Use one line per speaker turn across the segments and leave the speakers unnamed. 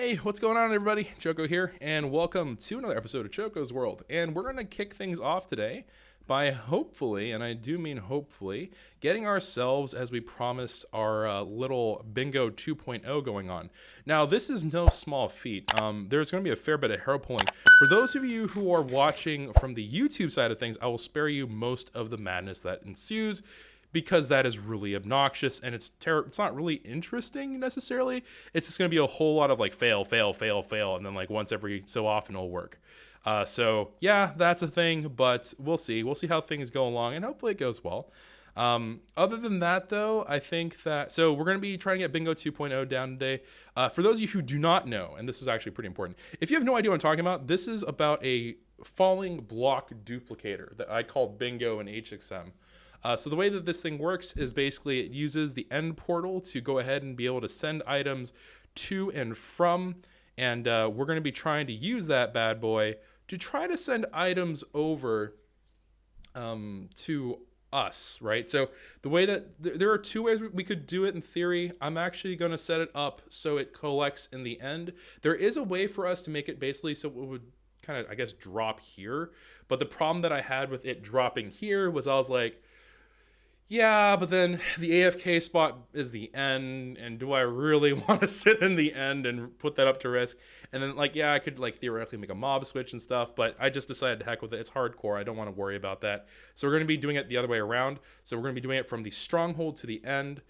Hey, what's going on, everybody? Choco here, and welcome to another episode of Choco's World. And we're going to kick things off today by hopefully, and I do mean hopefully, getting ourselves, as we promised, our little Bingo 2.0 going on. Now, this is no small feat. There's going to be a fair bit of hair pulling. For those of you who are watching from the YouTube side of things, I will spare you most of the madness that ensues, because that is really obnoxious and it's not really interesting necessarily. It's just going to be a whole lot of like fail, and then like once every so often it'll work. So yeah, that's a thing, but we'll see. We'll see how things go along, and hopefully it goes well. Other than that, though, I think that, so we're going to be trying to get Bingo 2.0 down today. For those of you who do not know, and this is actually pretty important, if you have no idea what I'm talking about, this is about a falling block duplicator that I call Bingo in HXM. So the way that this thing works is basically it uses the end portal to go ahead and be able to send items to and from, and we're going to be trying to use that bad boy to try to send items over to us, right? So the way that there are two ways we could do it in theory. I'm actually going to set it up so it collects in the end. There is a way for us to make it basically so it would kind of, I guess, drop here, but the problem that I had with it dropping here was I was like, yeah, but then the AFK spot is the end, and do I really want to sit in the end and put that up to risk? And then, like, yeah, I could, like, theoretically make a mob switch and stuff, but I just decided to heck with it. It's hardcore. I don't want to worry about that. So we're going to be doing it the other way around. So we're going to be doing it from the stronghold to the end.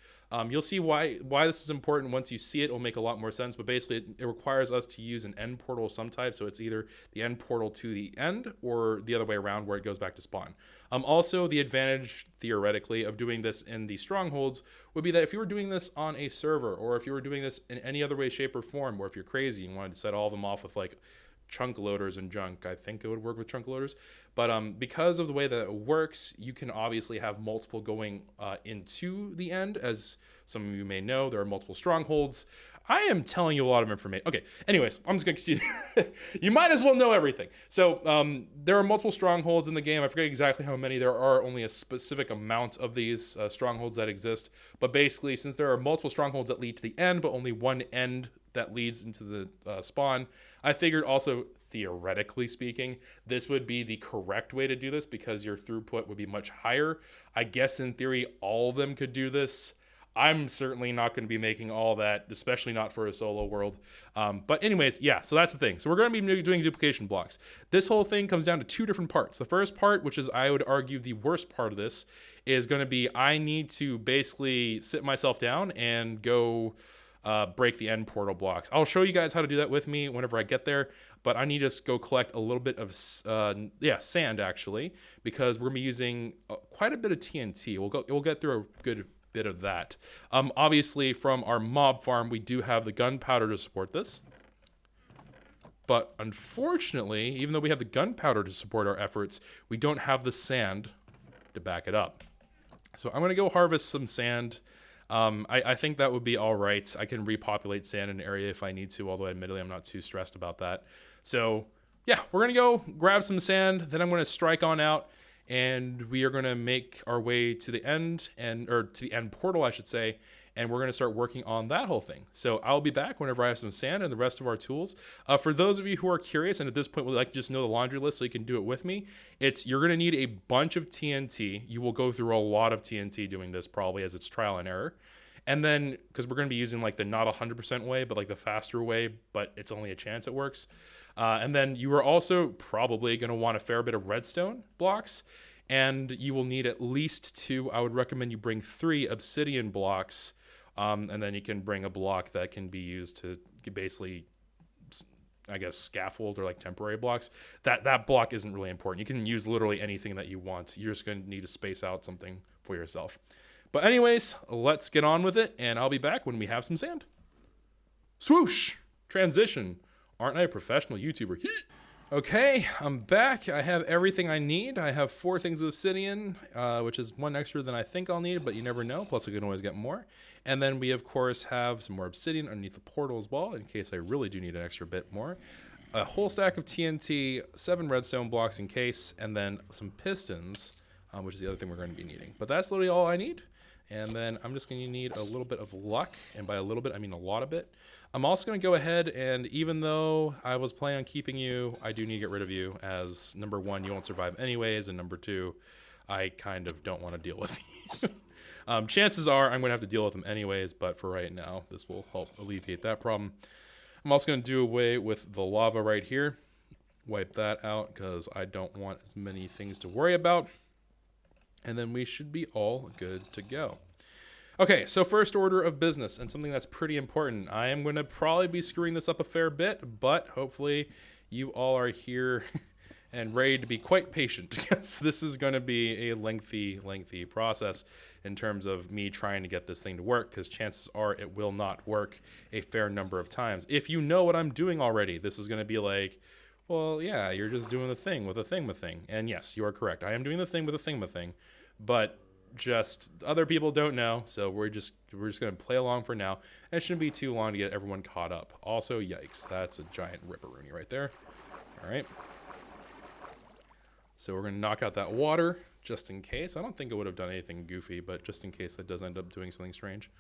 You'll see why this is important. Once you see it, it'll make a lot more sense. But basically, it requires us to use an end portal of some type. So it's either the end portal to the end or the other way around where it goes back to spawn. Also, the advantage, theoretically, of doing this in the strongholds would be that if you were doing this on a server, or if you were doing this in any other way, shape, or form, or if you're crazy and wanted to set all of them off with, like, chunk loaders and junk, I think it would work with chunk loaders. But because of the way that it works, you can obviously have multiple going into the end. As some of you may know, there are multiple strongholds. I am telling you a lot of information. Okay, anyways, I'm just going to continue. You might as well know everything. So there are multiple strongholds in the game. I forget exactly how many. There are only a specific amount of these strongholds that exist. But basically, since there are multiple strongholds that lead to the end, but only one end that leads into the spawn, I figured also, theoretically speaking, this would be the correct way to do this because your throughput would be much higher. I guess in theory, all of them could do this. I'm certainly not going to be making all that, especially not for a solo world. But anyways, yeah, so that's the thing. So we're going to be doing duplication blocks. This whole thing comes down to two different parts. The first part, which is I would argue the worst part of this, is going to be I need to basically sit myself down and go break the end portal blocks. I'll show you guys how to do that with me whenever I get there, but I need to just go collect a little bit of sand, actually, because we're going to be using quite a bit of TNT. We'll get through a good bit of that. Obviously, from our mob farm, we do have the gunpowder to support this. But unfortunately, even though we have the gunpowder to support our efforts, we don't have the sand to back it up. So I'm going to go harvest some sand. I think that would be all right. I can repopulate sand in an area if I need to, although admittedly I'm not too stressed about that. So yeah, we're going to go grab some sand, then I'm going to strike on out, and we are going to make our way to the end, or to the end portal, I should say, and we're going to start working on that whole thing. So I'll be back whenever I have some sand and the rest of our tools. For those of you who are curious, and at this point would like to just know the laundry list so you can do it with me, you're going to need a bunch of TNT. You will go through a lot of TNT doing this probably, as it's trial and error. And then, because we're going to be using like the not 100% way, but like the faster way, but it's only a chance it works. And then you are also probably going to want a fair bit of redstone blocks, and you will need at least 2. I would recommend you bring 3 obsidian blocks, and then you can bring a block that can be used to basically, I guess, scaffold or like temporary blocks. That block isn't really important. You can use literally anything that you want. You're just going to need to space out something for yourself. But anyways, let's get on with it, and I'll be back when we have some sand. Swoosh! Transition. Aren't I a professional YouTuber? Okay, I'm back. I have everything I need. I have 4 things of obsidian, which is 1 extra than I think I'll need, but you never know. Plus, I can always get more. And then we, of course, have some more obsidian underneath the portal as well, in case I really do need an extra bit more. A whole stack of TNT, 7 redstone blocks in case, and then some pistons, which is the other thing we're going to be needing. But that's literally all I need. And then I'm just going to need a little bit of luck. And by a little bit, I mean a lot of it. I'm also going to go ahead and even though I was planning on keeping you, I do need to get rid of you as number 1, you won't survive anyways. And number 2, I kind of don't want to deal with you. Chances are I'm going to have to deal with them anyways. But for right now, this will help alleviate that problem. I'm also going to do away with the lava right here. Wipe that out because I don't want as many things to worry about. And then we should be all good to go. Okay, so first order of business, and something that's pretty important. I am going to probably be screwing this up a fair bit, but hopefully you all are here and ready to be quite patient, because this is going to be a lengthy process in terms of me trying to get this thing to work, because chances are it will not work a fair number of times. If you know what I'm doing already, this is going to be like, well, yeah, you're just doing the thing with a thing. And yes, you are correct. I am doing the thing with a thing. But just other people don't know, so we're just going to play along for now. And it shouldn't be too long to get everyone caught up. Also, yikes, that's a giant ripperoonie right there. All right. So we're going to knock out that water just in case. I don't think it would have done anything goofy, but just in case that does end up doing something strange.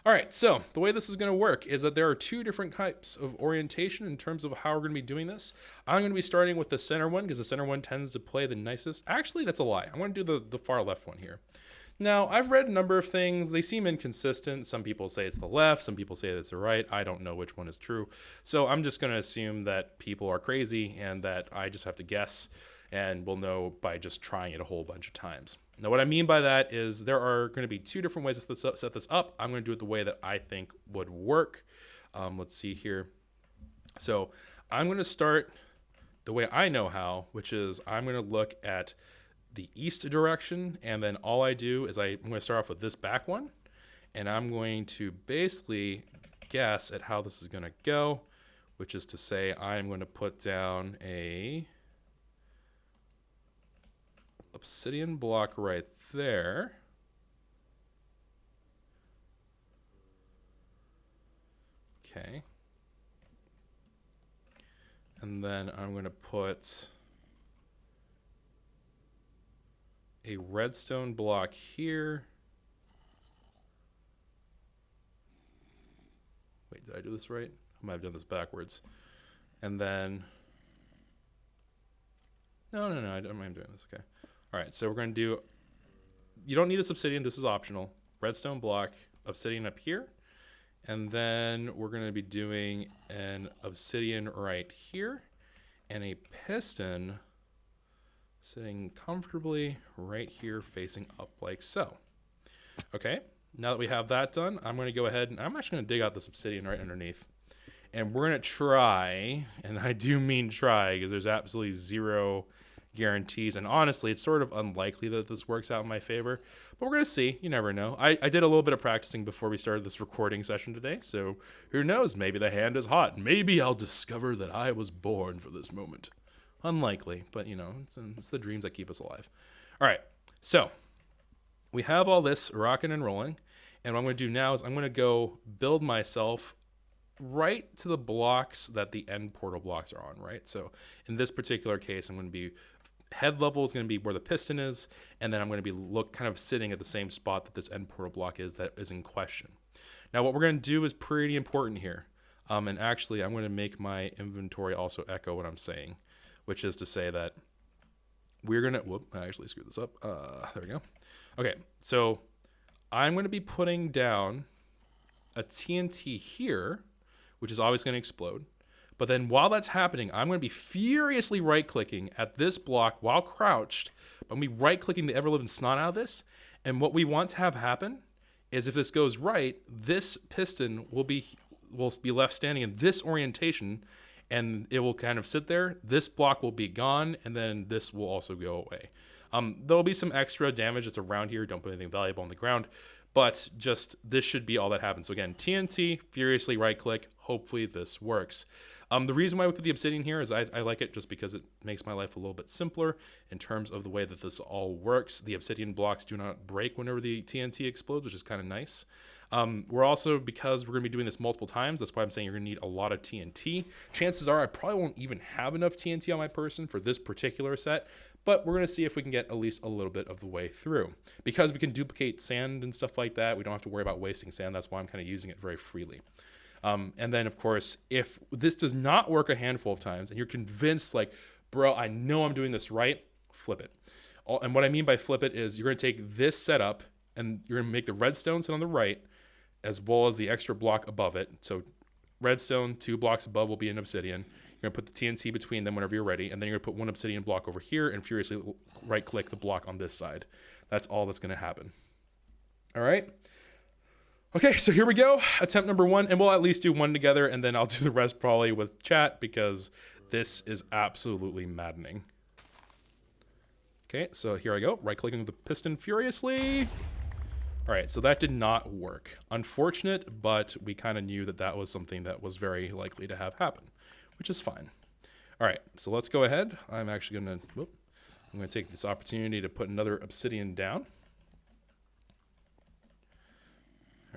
All right, so the way this is going to work is that there are 2 different types of orientation in terms of how we're going to be doing this. I'm going to be starting with the center one because the center one tends to play the nicest. Actually, that's a lie. I'm going to do the far left one here. Now, I've read a number of things. They seem inconsistent. Some people say it's the left. Some people say it's the right. I don't know which one is true. So I'm just going to assume that people are crazy and that I just have to guess, and we'll know by just trying it a whole bunch of times. Now, what I mean by that is there are going to be 2 different ways to set this up. I'm going to do it the way that I think would work. Let's see here. So I'm going to start the way I know how, which is I'm going to look at the east direction, and then all I do is I'm going to start off with this back one, and I'm going to basically guess at how this is going to go, which is to say I'm going to put down a obsidian block right there. Okay. And then I'm going to put a redstone block here. Wait, did I do this right? I might have done this backwards. And then, no, I don't mind doing this, okay. All right, so we're going to do, you don't need this obsidian, this is optional. Redstone block, obsidian up here. And then we're going to be doing an obsidian right here and a piston sitting comfortably right here facing up like so. Okay, now that we have that done, I'm going to go ahead and I'm actually going to dig out this obsidian right underneath. And we're going to try, and I do mean try because there's absolutely 0 guarantees, and honestly it's sort of unlikely that this works out in my favor, but we're gonna see. You never know. I did a little bit of practicing before we started this recording session today, so who knows, maybe the hand is hot. Maybe I'll discover that I was born for this moment. Unlikely, but you know, it's the dreams that keep us alive. All right, so we have all this rocking and rolling, and what I'm going to do now is I'm going to go build myself right to the blocks that the end portal blocks are on, right? So in this particular case, I'm going to be head level is going to be where the piston is, and then I'm going to be kind of sitting at the same spot that this end portal block is that is in question. Now what we're going to do is pretty important here, and actually I'm going to make my inventory also echo what I'm saying, which is to say that we're going to, whoop, I actually screwed this up. There we go. Okay, so I'm going to be putting down a TNT here, which is always going to explode. But then while that's happening, I'm going to be furiously right-clicking at this block while crouched. I'm going to be right-clicking the ever-living snot out of this. And what we want to have happen is if this goes right, this piston will be left standing in this orientation, and it will kind of sit there. This block will be gone, and then this will also go away. There'll be some extra damage that's around here. Don't put anything valuable on the ground. But just this should be all that happens. So again, TNT, furiously right-click. Hopefully this works. The reason why we put the obsidian here is I like it just because it makes my life a little bit simpler in terms of the way that this all works. The obsidian blocks do not break whenever the TNT explodes, which is kind of nice. We're also, because we're going to be doing this multiple times, that's why I'm saying you're going to need a lot of TNT. Chances are I probably won't even have enough TNT on my person for this particular set, but we're going to see if we can get at least a little bit of the way through. Because we can duplicate sand and stuff like that, we don't have to worry about wasting sand. That's why I'm kind of using it very freely. And then, of course, if this does not work a handful of times and you're convinced, like, bro, I know I'm doing this right, flip it. And what I mean by flip it is you're going to take this setup and you're going to make the redstone sit on the right as well as the extra block above it. So redstone, 2 blocks above will be an obsidian. You're going to put the TNT between them whenever you're ready, and then you're going to put 1 obsidian block over here and furiously right-click the block on this side. That's all that's going to happen. All right? Okay, so here we go. Attempt number 1, and we'll at least do 1 together, and then I'll do the rest probably with chat because this is absolutely maddening. Okay, so here I go. Right-clicking the piston furiously. All right, so that did not work. Unfortunate, but we kind of knew that that was something that was very likely to have happen, which is fine. All right, so let's go ahead. I'm actually going to take this opportunity to put another obsidian down.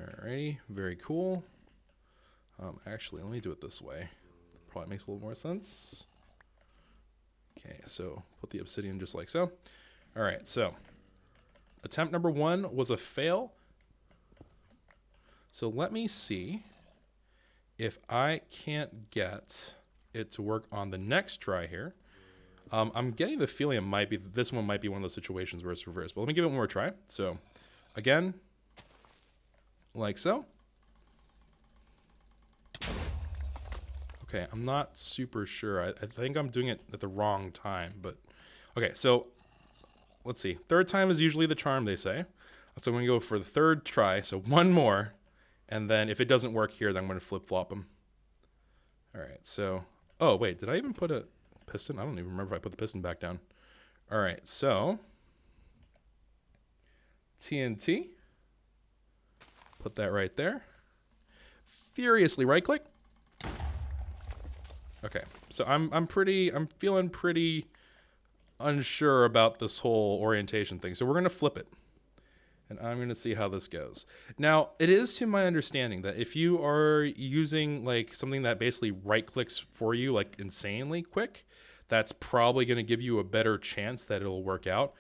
Alrighty, very cool. Actually, let me do it this way. Probably makes a little more sense. Okay, so put the obsidian just like so. All right, so attempt number 1 was a fail. So let me see if I can't get it to work on the next try here. I'm getting the feeling this one might be one of those situations where it's reversed, but let me give it one more try. So again, like so. Okay, I'm not super sure. I think I'm doing it at the wrong time, but okay, so let's see. 3rd time is usually the charm, they say. So I'm going to go for the 3rd try, so 1 more, and then if it doesn't work here, then I'm going to flip-flop them. All right, so, oh, wait, did I even put a piston? I don't even remember if I put the piston back down. All right, so TNT. Put that right there. Furiously right-click. Okay, so I'm feeling pretty unsure about this whole orientation thing. So we're going to flip it. And I'm going to see how this goes. Now, it is to my understanding that if you are using like something that basically right-clicks for you like insanely quick, that's probably going to give you a better chance that it'll work out.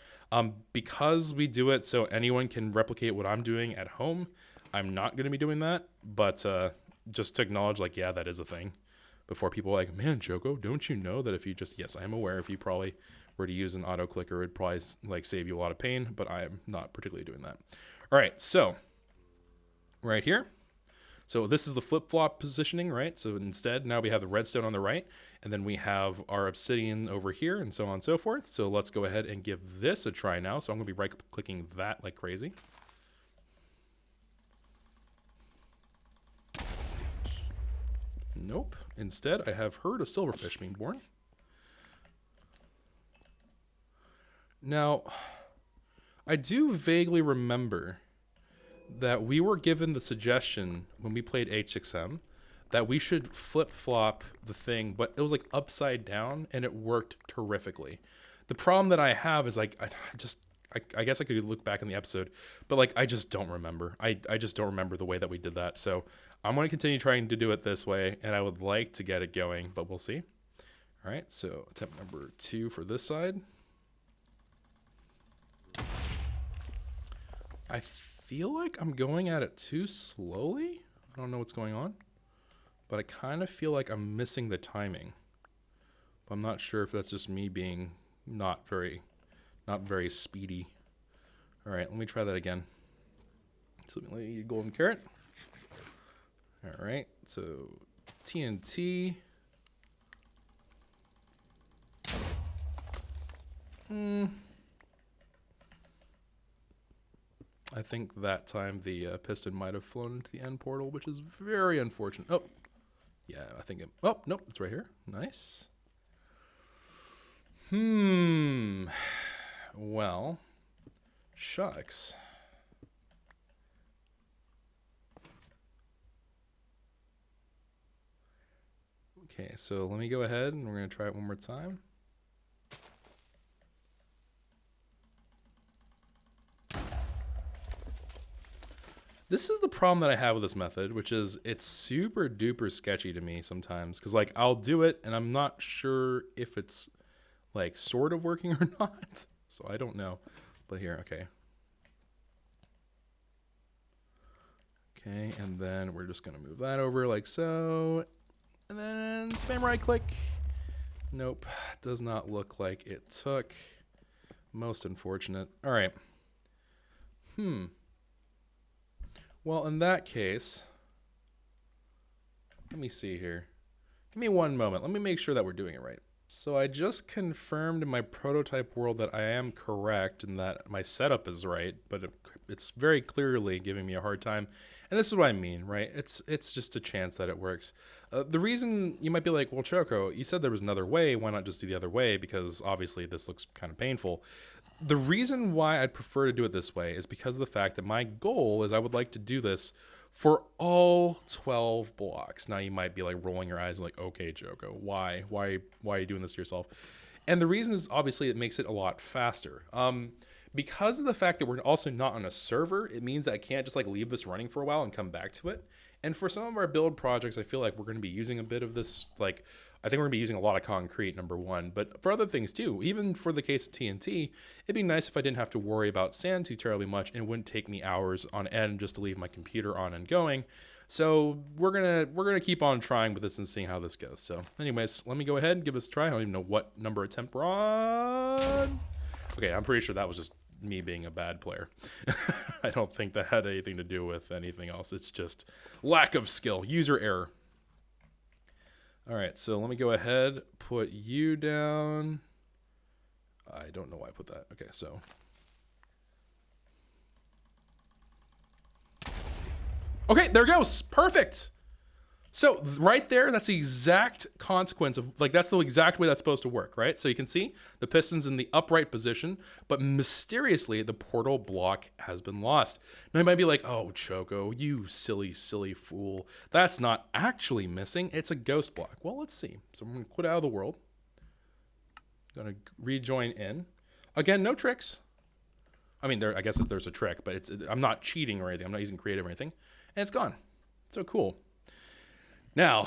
Because we do it so anyone can replicate what I'm doing at home, I'm not going to be doing that. But just to acknowledge, like, yeah, that is a thing. Before people are like, man, Choco, don't you know that if you just, yes, I am aware if you probably were to use an auto clicker, it'd probably like save you a lot of pain, but I am not particularly doing that. All right, so right here. So this is the flip-flop positioning, right? So instead, now we have the redstone on the right, and then we have our obsidian over here, and so on and so forth. So let's go ahead and give this a try now. So I'm going to be right-clicking that like crazy. Nope. Instead, I have heard a silverfish being born. Now, I do vaguely remember that we were given the suggestion when we played HXM that we should flip-flop the thing, but it was like upside down, and it worked terrifically. The problem that I have is like, I guess I could look back in the episode, but like, I just don't remember. I just don't remember the way that we did that. So I'm going to continue trying to do it this way, and I would like to get it going, but we'll see. All right, so attempt number 2 for this side. I feel like I'm going at it too slowly. I don't know what's going on, but I kind of feel like I'm missing the timing. But I'm not sure if that's just me being not very speedy. All right, let me try that again. So let me eat a golden carrot. All right, so TNT. I think that time the piston might have flown into the end portal, which is very unfortunate. Oh, yeah, I think it... Oh, nope, it's right here. Nice. Well, shucks. Okay, so let me go ahead and we're going to try it one more time. This is the problem that I have with this method, which is it's super duper sketchy to me sometimes. Because, like, I'll do it, and I'm not sure if it's, like, sort of working or not. So I don't know. But here, okay. Okay, and then we're just going to move that over like so. And then spam right click. Nope, does not look like it took. Most unfortunate. All right. Well, in that case, let me see here. Give me one moment. Let me make sure that we're doing it right. So I just confirmed in my prototype world that I am correct and that my setup is right, but it's very clearly giving me a hard time. And this is what I mean, right? It's just a chance that it works. The reason you might be like, well, Choco, you said there was another way. Why not just do the other way? Because obviously this looks kind of painful. The reason why I'd prefer to do it this way is because of the fact that my goal is I would like to do this for all 12 blocks. Now you might be like rolling your eyes like, okay, Choco, why are you doing this to yourself? And the reason is obviously it makes it a lot faster. Because of the fact that we're also not on a server, it means that I can't just like leave this running for a while and come back to it. And for some of our build projects, I feel like we're going to be using a bit of this, like, I think we're going to be using a lot of concrete, number one. But for other things too, even for the case of TNT, it'd be nice if I didn't have to worry about sand too terribly much and it wouldn't take me hours on end just to leave my computer on and going. So we're gonna keep on trying with this and seeing how this goes. So anyways, let me go ahead and give this a try. I don't even know what number attempt we're on. Okay, I'm pretty sure that was just me being a bad player. I don't think that had anything to do with anything else. It's just lack of skill, user error. All right, so let me go ahead, put you down. I don't know why I put that. Okay, so. Okay, there it goes. Perfect. So right there, that's the exact consequence of, like, that's the exact way that's supposed to work, right? So you can see the piston's in the upright position, but mysteriously the portal block has been lost. Now you might be like, oh, Choco, you silly, silly fool. That's not actually missing. It's a ghost block. Well, let's see. So I'm going to quit out of the world. I'm going to rejoin in. Again, no tricks. I mean, I guess there's a trick, but I'm not cheating or anything. I'm not using creative or anything. And it's gone. So cool. Now,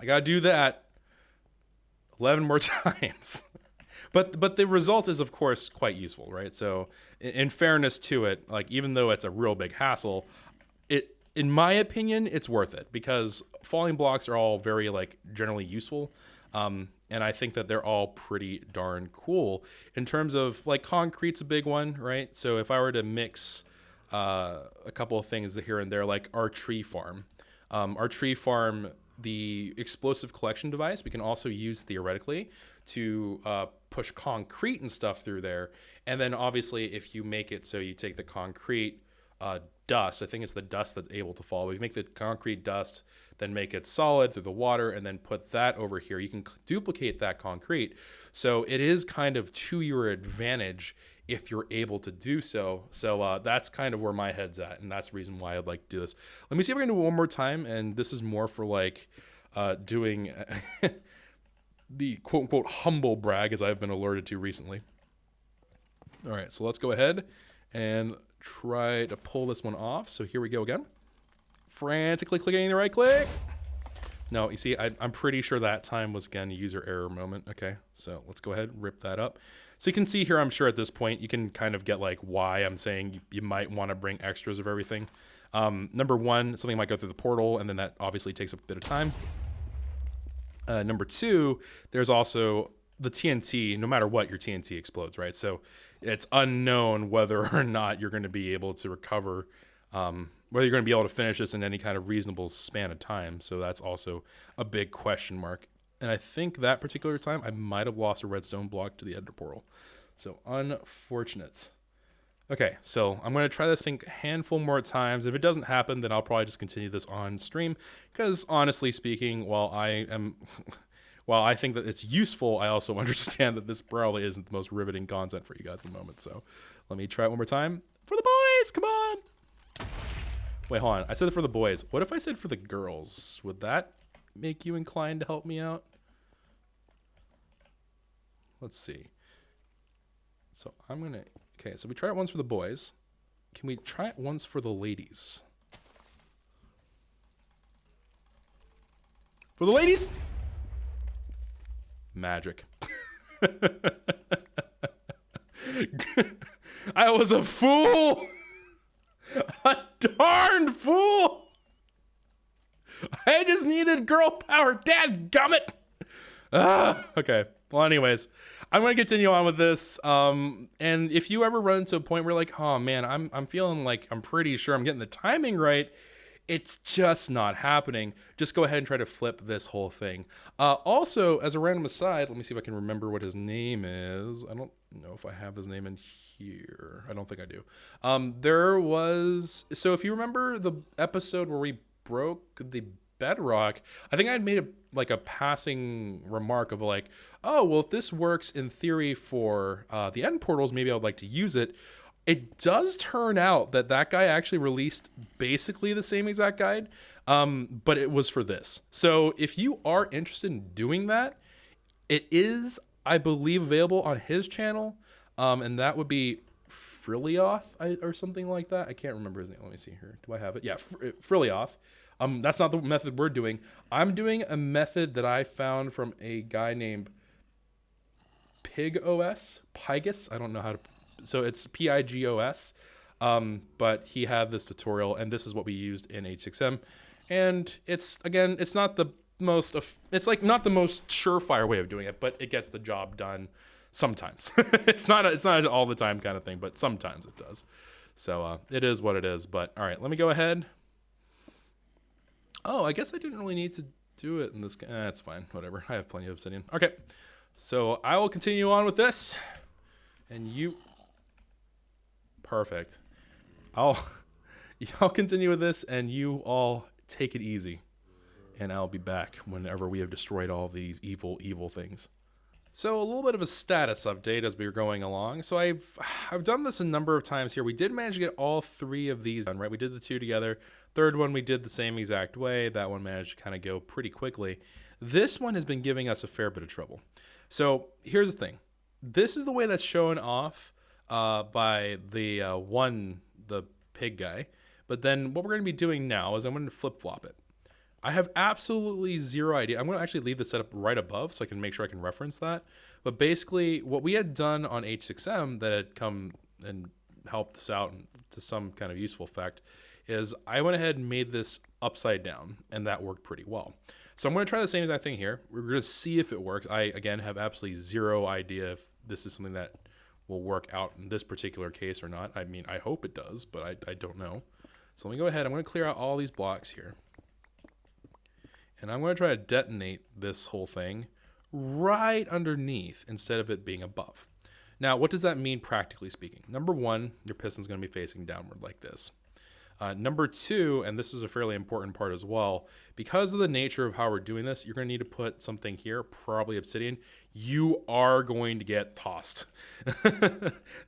I gotta do that 11 more times. But the result is, of course, quite useful, right? So in fairness to it, like, even though it's a real big hassle, in my opinion, it's worth it because falling blocks are all very, like, generally useful. And I think that they're all pretty darn cool. In terms of, like, concrete's a big one, right? So if I were to mix a couple of things here and there, like our tree farm, the explosive collection device, we can also use theoretically to push concrete and stuff through there. And then obviously if you make it so you take the concrete dust, I think it's the dust that's able to fall. We make the concrete dust, then make it solid through the water, and then put that over here. You can duplicate that concrete. So it is kind of to your advantage if you're able to do so. So that's kind of where my head's at, and that's the reason why I'd like to do this. Let me see if I can do it one more time, and this is more for like doing the quote-unquote humble brag, as I've been alerted to recently. All right, so let's go ahead and try to pull this one off. So here we go again. Frantically clicking the right click. No, you see, I'm pretty sure that time was, again, a user error moment. Okay, so let's go ahead and rip that up. So you can see here, I'm sure at this point, you can kind of get like why I'm saying you might want to bring extras of everything. Number one, something might go through the portal, and then that obviously takes a bit of time. Number two, there's also the TNT. No matter what, your TNT explodes, right? So it's unknown whether or not you're going to be able to recover, whether you're going to be able to finish this in any kind of reasonable span of time. So that's also a big question mark. And I think that particular time, I might have lost a redstone block to the ender portal. So unfortunate. Okay, so I'm going to try this thing a handful more times. If it doesn't happen, then I'll probably just continue this on stream. Because honestly speaking, while I think that it's useful, I also understand that this probably isn't the most riveting content for you guys at the moment. So let me try it one more time. For the boys, come on! Wait, hold on. I said it for the boys. What if I said for the girls? Would that make you inclined to help me out? Let's see. So I'm going to... Okay, so we try it once for the boys. Can we try it once for the ladies? For the ladies. Magic. I was a fool. A darned fool. I just needed girl power. Dadgummit. Okay. Well, anyways, I'm going to continue on with this. And if you ever run into a point where you're like, oh man, I'm feeling like I'm pretty sure I'm getting the timing right, it's just not happening, just go ahead and try to flip this whole thing. Also, as a random aside, let me see if I can remember what his name is. I don't know if I have his name in here. I don't think I do. So if you remember the episode where we broke the bedrock, I think I'd made a passing remark of like, oh, well, if this works in theory for the end portals, maybe I would like to use it. It does turn out that guy actually released basically the same exact guide, but it was for this. So if you are interested in doing that, it is, I believe, available on his channel, and that would be Frilioth or something like that. I can't remember his name. Let me see here. Do I have it? Yeah, Frilioth. That's not the method we're doing. I'm doing a method that I found from a guy named Pigos. I don't know how to. So it's Pigos. But he had this tutorial, and this is what we used in H6M. And it's not the most. It's like not the most surefire way of doing it, but it gets the job done sometimes. It's not an all the time kind of thing, but sometimes it does. So it is what it is. But all right, let me go ahead. Oh, I guess I didn't really need to do it in this. It's fine. Whatever. I have plenty of obsidian. Okay. So I will continue on with this. And you... Perfect. I'll continue with this, and you all take it easy. And I'll be back whenever we have destroyed all of these evil things. So a little bit of a status update as we were going along. So I've done this a number of times here. We did manage to get all three of these done, right? We did the two together. Third one we did the same exact way. That one managed to kind of go pretty quickly. This one has been giving us a fair bit of trouble. So here's the thing. This is the way that's shown off by the pig guy. But then what we're going to be doing now is I'm going to flip-flop it. I have absolutely zero idea. I'm going to actually leave the setup right above so I can make sure I can reference that. But basically, what we had done on H6M that had come and helped us out to some kind of useful effect is I went ahead and made this upside down, and that worked pretty well. So I'm going to try the same exact thing here. We're going to see if it works. I, again, have absolutely zero idea if this is something that will work out in this particular case or not. I mean, I hope it does, but I don't know. So let me go ahead. I'm going to clear out all these blocks here. And I'm going to try to detonate this whole thing right underneath instead of it being above. Now, what does that mean practically speaking? Number one, your piston's going to be facing downward like this. Number two, and this is a fairly important part as well, because of the nature of how we're doing this, you're going to need to put something here, probably obsidian. You are going to get tossed.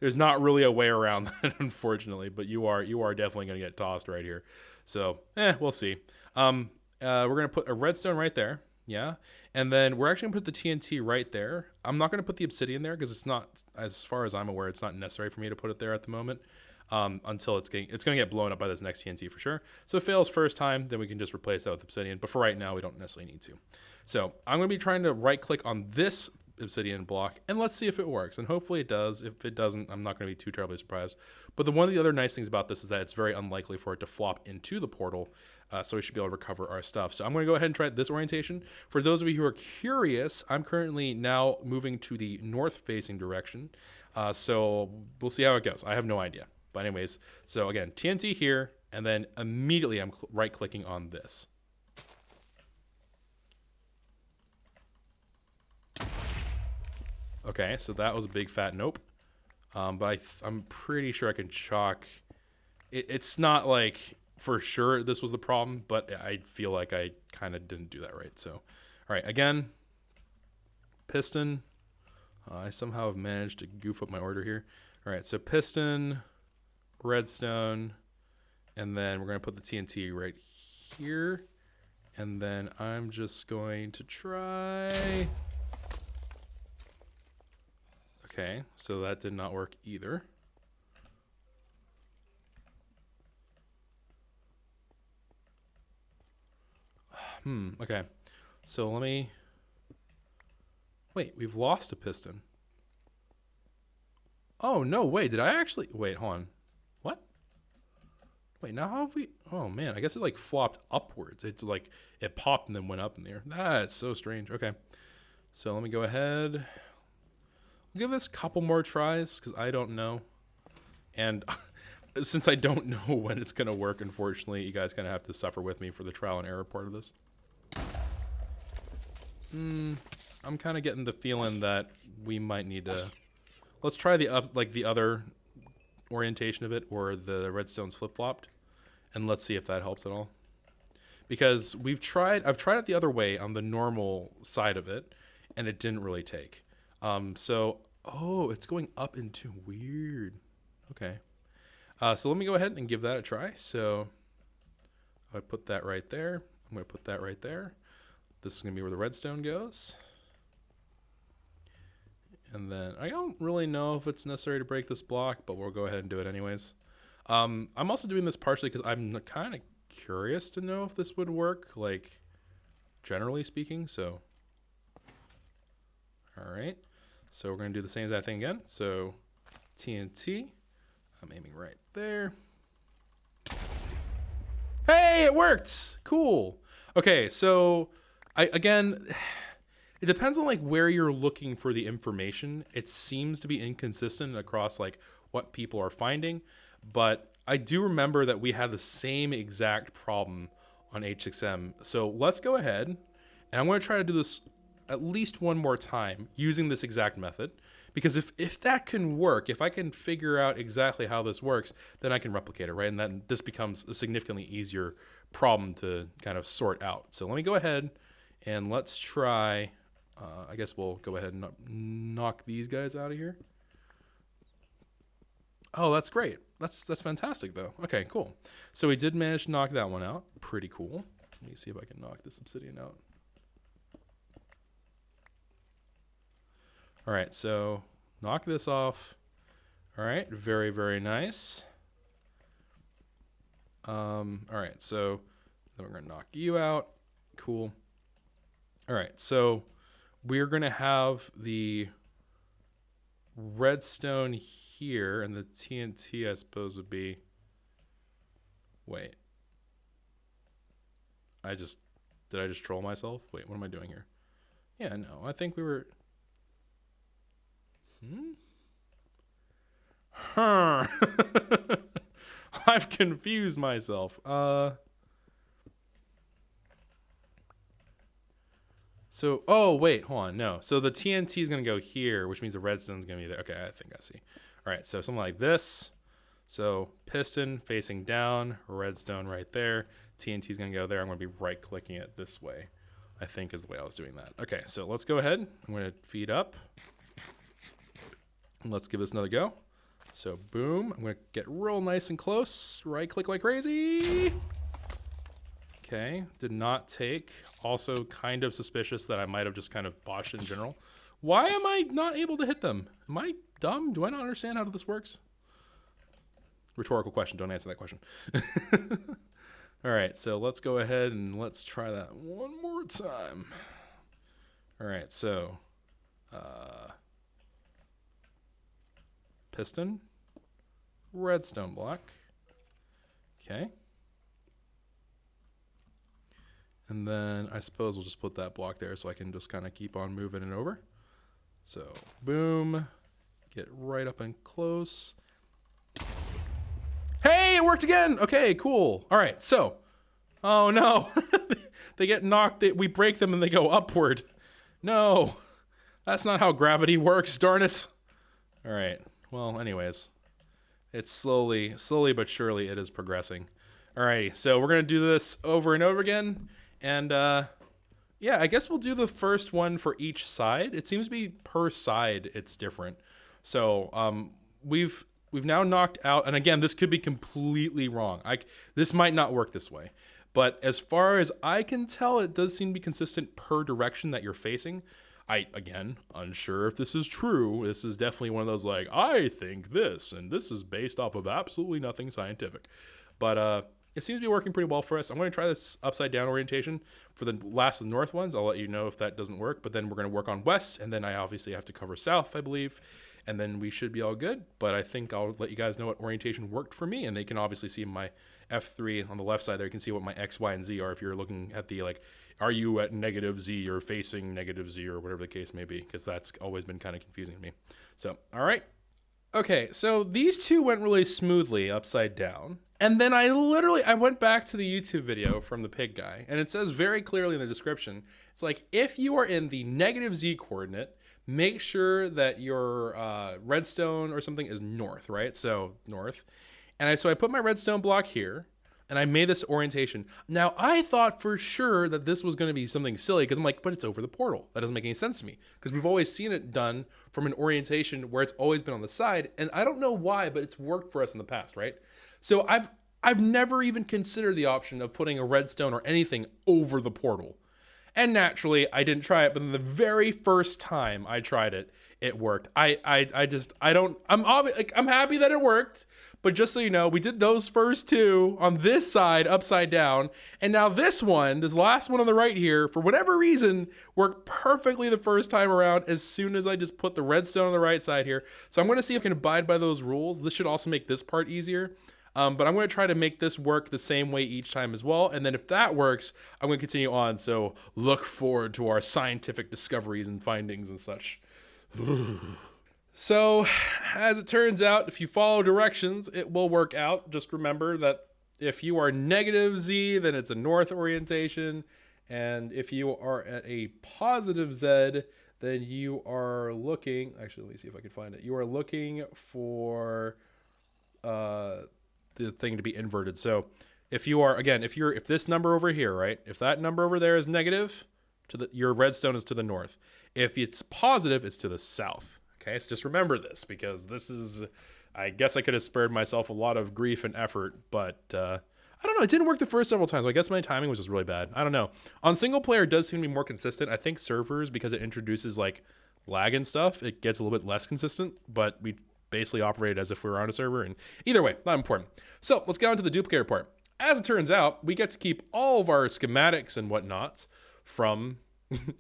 There's not really a way around that, unfortunately, but you are definitely going to get tossed right here. So, we'll see. We're going to put a redstone right there. Yeah. And then we're actually going to put the TNT right there. I'm not going to put the obsidian there because it's not, as far as I'm aware, it's not necessary for me to put it there at the moment. Until it's going to get blown up by this next TNT for sure. So if it fails first time, then we can just replace that with obsidian. But for right now, we don't necessarily need to. So I'm going to be trying to right click on this obsidian block and let's see if it works. And hopefully it does. If it doesn't, I'm not going to be too terribly surprised. But one of the other nice things about this is that it's very unlikely for it to flop into the portal. So we should be able to recover our stuff. So I'm going to go ahead and try this orientation. For those of you who are curious, I'm currently now moving to the north facing direction. So we'll see how it goes. I have no idea. But anyways, so again, TNT here, and then immediately I'm right-clicking on this. Okay, so that was a big fat nope. But I'm pretty sure I can chalk. It's not like for sure this was the problem, but I feel like I kind of didn't do that right. So, all right, again, piston. I somehow have managed to goof up my order here. All right, so piston, redstone, and then we're going to put the TNT right here. And then I'm just going to try. Okay, so that did not work either. Okay. So let me... Wait, we've lost a piston. Oh, no, wait, did I actually... Wait, hold on. What? Wait, now how have we... Oh, man, I guess it, like, flopped upwards. It, like, it popped and then went up in the air. That's so strange. Okay. So let me go ahead. Give this a couple more tries, because I don't know. And since I don't know when it's going to work, unfortunately, you guys kind of have to suffer with me for the trial and error part of this. I'm kind of getting the feeling that we might need to... Let's try the other orientation of it, or the redstone's flip-flopped, and let's see if that helps at all. Because I've tried it the other way on the normal side of it, and it didn't really take. Oh, it's going up into weird. Okay. So let me go ahead and give that a try. So I put that right there. I'm going to put that right there. This is going to be where the redstone goes. And then I don't really know if it's necessary to break this block, but we'll go ahead and do it anyways. I'm also doing this partially because I'm kind of curious to know if this would work, like, generally speaking. So, all right. So we're going to do the same exact thing again. So TNT. I'm aiming right there. Hey, it worked! Cool. Okay, so again, it depends on like where you're looking for the information. It seems to be inconsistent across like what people are finding, but I do remember that we had the same exact problem on H6M. So let's go ahead, and I'm going to try to do this at least one more time using this exact method, because if that can work, if I can figure out exactly how this works, then I can replicate it, right? And then this becomes a significantly easier problem to kind of sort out. So let me go ahead and let's try, I guess we'll go ahead and knock these guys out of here. Oh, that's great. That's fantastic though. Okay, cool. So we did manage to knock that one out. Pretty cool. Let me see if I can knock this obsidian out. All right, so knock this off. All right, very, very nice. All right, so then we're gonna knock you out. Cool. All right, so we're gonna have the redstone here, and the TNT, I suppose, would be... Wait. Did I just troll myself? Wait, what am I doing here? Yeah, no, I think we were... Huh. I've confused myself. So, oh, wait, hold on. No. So the TNT is going to go here, which means the redstone's going to be there. Okay, I think I see. All right, so something like this. So piston facing down, redstone right there. TNT is going to go there. I'm going to be right-clicking it this way, I think is the way I was doing that. Okay, so let's go ahead. I'm going to feed up. Let's give this another go. So boom, I'm gonna get real nice and close. Right click like crazy. Okay, did not take. Also kind of suspicious that I might have just kind of botched in general. Why am I not able to hit them? Am I dumb? Do I not understand how this works? Rhetorical question, don't answer that question. All right, so let's go ahead and let's try that one more time. All right, so piston, redstone block. Okay. And then I suppose we'll just put that block there so I can just kind of keep on moving it over. So boom, get right up and close. Hey, it worked again. Okay, cool. All right, so, oh no, they get knocked. We break them and they go upward. No, that's not how gravity works, darn it. All right. Well, anyways, it's slowly but surely it is progressing. Alrighty, so we're gonna do this over and over again, and yeah, I guess we'll do the first one for each side. It seems to be per side it's different. So we've now knocked out, and again, this could be completely wrong. This might not work this way, but as far as I can tell, it does seem to be consistent per direction that you're facing. Again, unsure if this is true. This is definitely one of those like, I think this, and this is based off of absolutely nothing scientific. But it seems to be working pretty well for us. I'm going to try this upside down orientation for the last of the north ones. I'll let you know if that doesn't work, but then we're going to work on west, and then I obviously have to cover south, I believe, and then we should be all good. But I think I'll let you guys know what orientation worked for me, and they can obviously see my F3 on the left side there. You can see what my X, Y, and Z are if you're looking at the, like, are you at negative Z or facing negative Z or whatever the case may be, because that's always been kind of confusing to me. So, all right. Okay, so these two went really smoothly upside down. And then I went back to the YouTube video from the pig guy, and it says very clearly in the description, it's like, if you are in the negative Z coordinate, make sure that your redstone or something is north, right? So north. And so I put my redstone block here, and I made this orientation. Now, I thought for sure that this was going to be something silly, because I'm like, but it's over the portal. That doesn't make any sense to me, because we've always seen it done from an orientation where it's always been on the side, and I don't know why, but it's worked for us in the past, right? So I've never even considered the option of putting a redstone or anything over the portal. And naturally, I didn't try it, but the very first time I tried it, it worked. I'm happy that it worked, but just so you know, we did those first two on this side upside down, and now this last one on the right here, for whatever reason, worked perfectly the first time around as soon as I just put the redstone on the right side here. So I'm going to see if I can abide by those rules. This should also make this part easier. But I'm going to try to make this work the same way each time as well. And then if that works, I'm going to continue on. So look forward to our scientific discoveries and findings and such. So as it turns out, if you follow directions, it will work out. Just remember that if you are negative Z, then it's a north orientation. And if you are at a positive Z, then you are looking, actually, let me see if I can find it. You are looking for, the thing to be inverted. So if you are, again, if this number over here, right, if that number over there is negative, your redstone is to the north. If it's positive, it's to the south. Okay, so just remember this, because this is, I guess I could have spared myself a lot of grief and effort, but I don't know, it didn't work the first several times. So I guess my timing was just really bad. I don't know. On single player, it does seem to be more consistent. I think servers, because it introduces like lag and stuff, it gets a little bit less consistent, but we basically operated as if we were on a server, and either way, not important. So let's get on to the duplicator part. As it turns out, we get to keep all of our schematics and whatnots from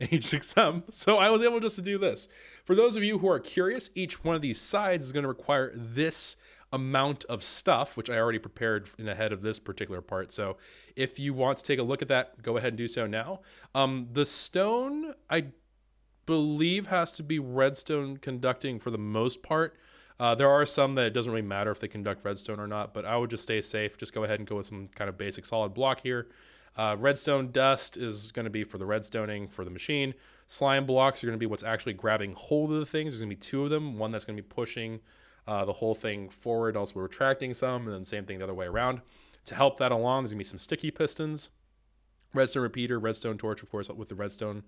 H6M, so I was able just to do this. For those of you who are curious, each one of these sides is going to require this amount of stuff, which I already prepared in ahead of this particular part. So if you want to take a look at that, go ahead and do so now. The stone, I believe, has to be redstone conducting for the most part. There are some that it doesn't really matter if they conduct redstone or not, but I would just stay safe. Just go ahead and go with some kind of basic solid block here. Redstone dust is going to be for the redstoning for the machine. Slime blocks are going to be what's actually grabbing hold of the things. There's going to be two of them. One that's going to be pushing the whole thing forward, also retracting some, and then same thing the other way around. To help that along, there's going to be some sticky pistons. Redstone repeater, redstone torch, of course, with the redstone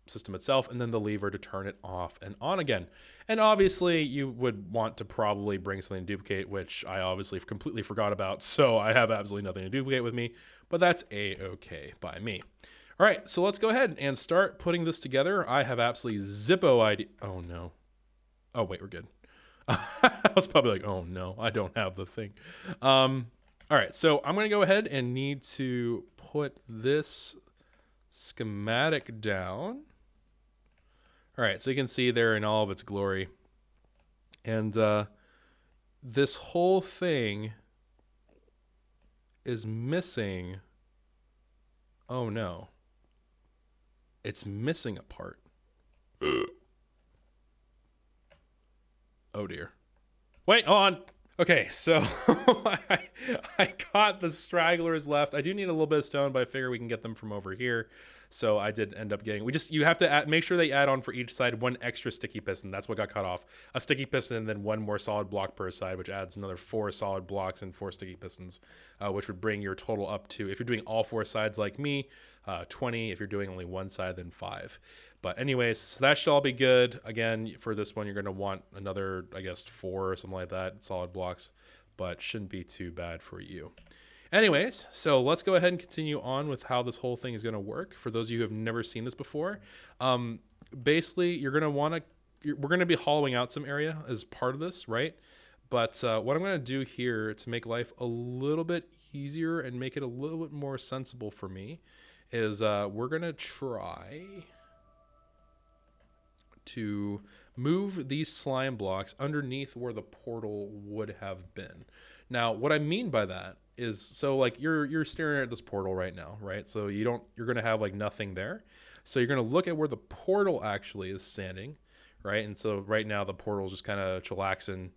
system itself, and then the lever to turn it off and on again. And obviously you would want to probably bring something to duplicate, which I obviously completely forgot about, so I have absolutely nothing to duplicate with me, but that's a-okay by me. All right, so let's go ahead and start putting this together. I have absolutely zippo idea. Oh no. Oh wait, we're good. I was probably like, oh no, I don't have the thing. All right, so I'm gonna go ahead and need to put this schematic down. All right, so you can see there in all of its glory. And this whole thing is missing. Oh no. It's missing a part. Oh dear. Wait, hold on. Okay, so I got the stragglers left. I do need a little bit of stone, but I figure we can get them from over here. So I did end up getting, you have to make sure they add on for each side one extra sticky piston. That's what got cut off. A sticky piston and then one more solid block per side, which adds another 4 solid blocks and 4 sticky pistons, which would bring your total up to, if you're doing all 4 sides like me, 20. If you're doing only one side, then 5. But anyways, so that should all be good. Again, for this one, you're going to want another, I guess, 4 or something like that, solid blocks, but shouldn't be too bad for you. Anyways, so let's go ahead and continue on with how this whole thing is going to work. For those of you who have never seen this before, basically, you're going to want to, we're going to be hollowing out some area as part of this, right? But what I'm going to do here to make life a little bit easier and make it a little bit more sensible for me is we're going to try to move these slime blocks underneath where the portal would have been. Now, what I mean by that is, so like you're staring at this portal right now, right? So you're going to have like nothing there. So you're going to look at where the portal actually is standing, right? And so right now the portal is just kind of chillaxing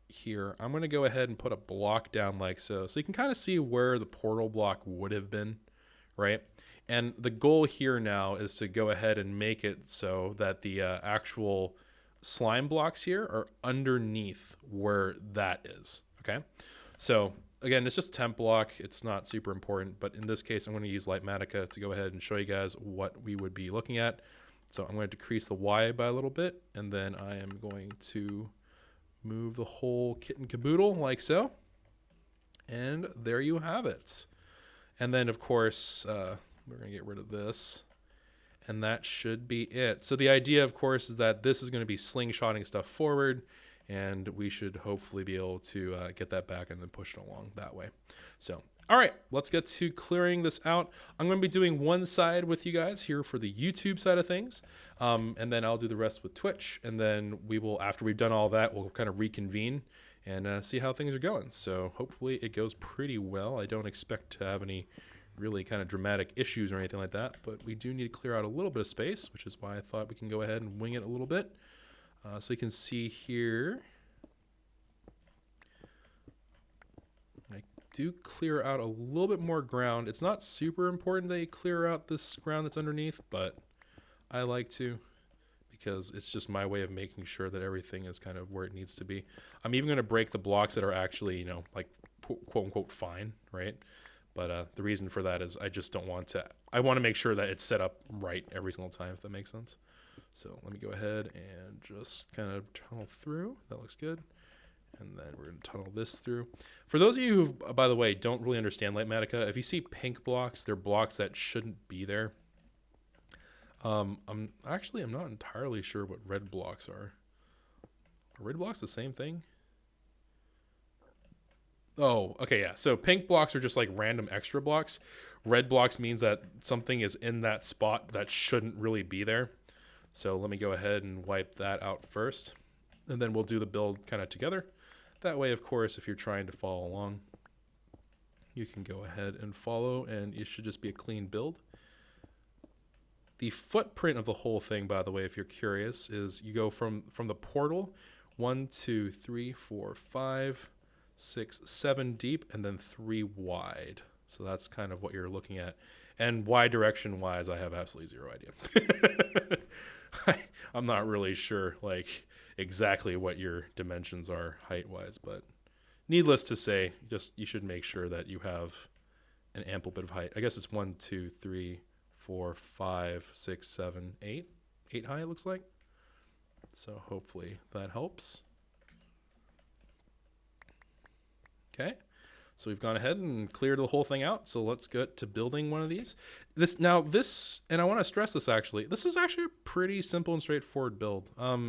here. I'm going to go ahead and put a block down like so. So you can kind of see where the portal block would have been, right? And the goal here now is to go ahead and make it so that the actual slime blocks here are underneath where that is, okay? So again, it's just temp block. It's not super important, but in this case, I'm going to use Litematica to go ahead and show you guys what we would be looking at. So I'm going to decrease the Y by a little bit, and then I am going to move the whole kit and caboodle like so. And there you have it. And then, of course, we're going to get rid of this, and that should be it. So the idea, of course, is that this is going to be slingshotting stuff forward, and we should hopefully be able to get that back and then push it along that way. So, all right, let's get to clearing this out. I'm going to be doing one side with you guys here for the YouTube side of things, and then I'll do the rest with Twitch, and then we will, after we've done all that, we'll kind of reconvene and see how things are going. So hopefully it goes pretty well. I don't expect to have any really kind of dramatic issues or anything like that, but we do need to clear out a little bit of space, which is why I thought we can go ahead and wing it a little bit. So you can see here, I do clear out a little bit more ground. It's not super important that you clear out this ground that's underneath, but I like to, because it's just my way of making sure that everything is kind of where it needs to be. I'm even going to break the blocks that are actually, you know, like quote unquote fine, right? But the reason for that is I just don't want to, I want to make sure that it's set up right every single time, if that makes sense. So let me go ahead and just kind of tunnel through. That looks good. And then we're going to tunnel this through. For those of you who, by the way, don't really understand Litematica, if you see pink blocks, they're blocks that shouldn't be there. I'm not entirely sure what red blocks are. Are red blocks the same thing? Oh, okay, yeah. So pink blocks are just like random extra blocks. Red blocks means that something is in that spot that shouldn't really be there. So let me go ahead and wipe that out first. And then we'll do the build kind of together. That way, of course, if you're trying to follow along, you can go ahead and follow, and it should just be a clean build. The footprint of the whole thing, by the way, if you're curious, is you go from the portal 1, 2, 3, 4, 5, 6, 7 deep, and then 3 wide. So that's kind of what you're looking at. And Y direction wise, I have absolutely zero idea. I'm not really sure like exactly what your dimensions are height wise, but needless to say, just you should make sure that you have an ample bit of height. I guess it's 1, 2, 3, 4, 5, 6, 7, 8. 8 high, it looks like. So hopefully that helps. Okay, so we've gone ahead and cleared the whole thing out. So let's get to building one of these. And I want to stress this actually, this is actually a pretty simple and straightforward build.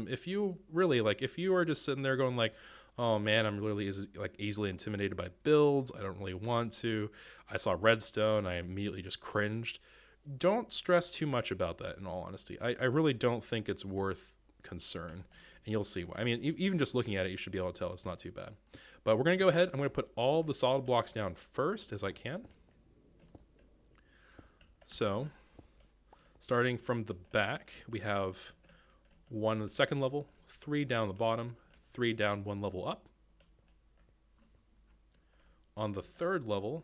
If you really if you are just sitting there going like, oh man, I'm really easily intimidated by builds. I don't really want to. I saw redstone. I immediately just cringed. Don't stress too much about that, in all honesty. I really don't think it's worth concern, and you'll see why. I mean, even just looking at it, you should be able to tell it's not too bad. But we're going to go ahead. I'm going to put all the solid blocks down first as I can. So starting from the back, we have 1 on the second level, 3 down the bottom, 3 down 1 level up. On the third level,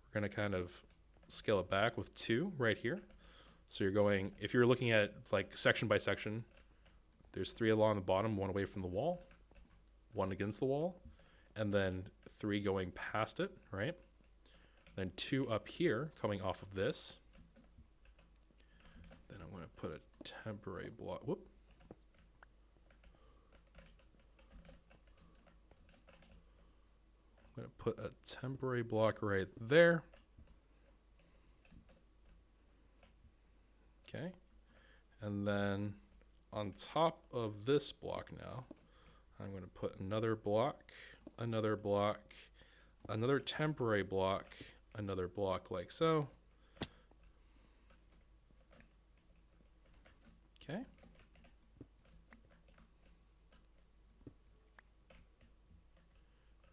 we're going to kind of scale it back with 2 right here. So you're going, if you're looking at like section by section, there's 3 along the bottom, 1 away from the wall, 1 against the wall, and then 3 going past it, right? Then 2 up here coming off of this. Then I'm going to put a temporary block. Whoop. I'm going to put a temporary block right there. Okay. And then on top of this block now, I'm going to put another block, another temporary block, another block like so. Okay.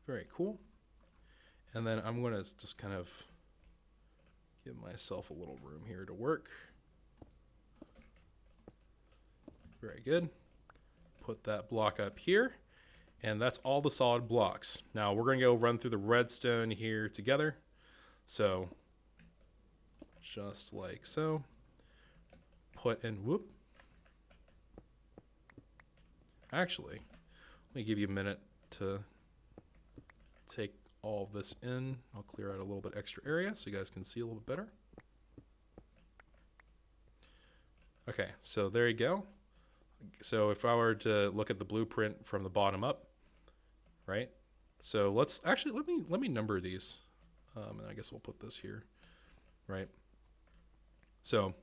Very cool. And then I'm going to just kind of give myself a little room here to work. Very good. Put that block up here. And that's all the solid blocks. Now we're going to go run through the redstone here together. So just like so. Put in, whoop. Actually, let me give you a minute to take all of this in. I'll clear out a little bit extra area so you guys can see a little bit better. Okay, so there you go. So if I were to look at the blueprint from the bottom up, right? So let's actually let me number these, and I guess we'll put this here, right? So